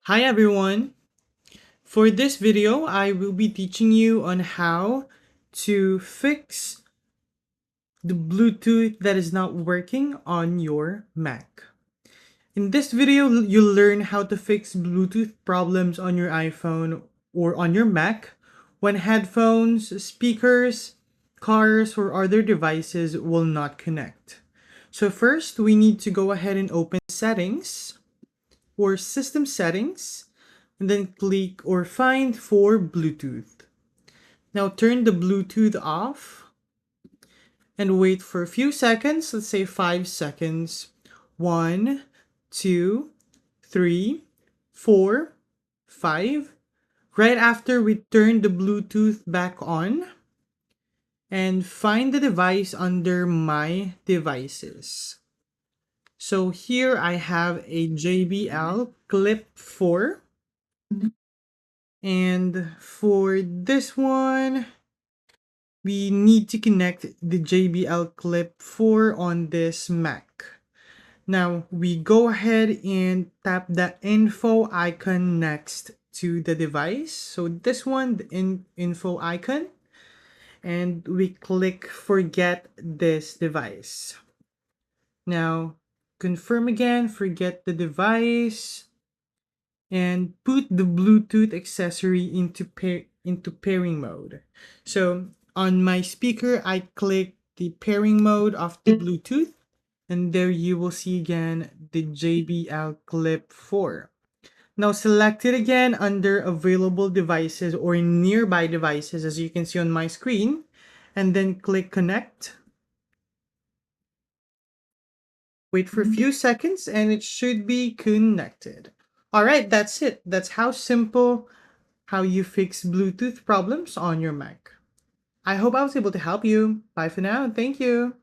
Hi everyone! For this video, I will be teaching you on how to fix the Bluetooth that is not working on your Mac. In this video, you'll learn how to fix Bluetooth problems on your iPhone or on your Mac when headphones, speakers, cars, or other devices will not connect. So first, we need to go ahead and open Settings or System Settings and then click or find for Bluetooth. Now turn the Bluetooth off and wait for a few seconds, let's say 5 seconds. 1, 2, 3, 4, 5. Right after we turn the Bluetooth back on and find the device under My Devices. So here I have a JBL Clip 4. And for this one, we need to connect the JBL Clip 4 on this Mac. Now, we go ahead and tap the info icon next to the device. So this one, the info icon. And we click forget this device. Now, confirm again, forget the device. And put the Bluetooth accessory into pairing mode. So on my speaker, I click the pairing mode of the Bluetooth, and there you will see again the JBL Clip 4. Now select it again under available devices or nearby devices, as you can see on my screen, and then click connect. Wait for a few seconds and it should be connected. All right, that's it. That's how simple how you fix Bluetooth problems on your Mac. I hope I was able to help you. Bye for now. Thank you.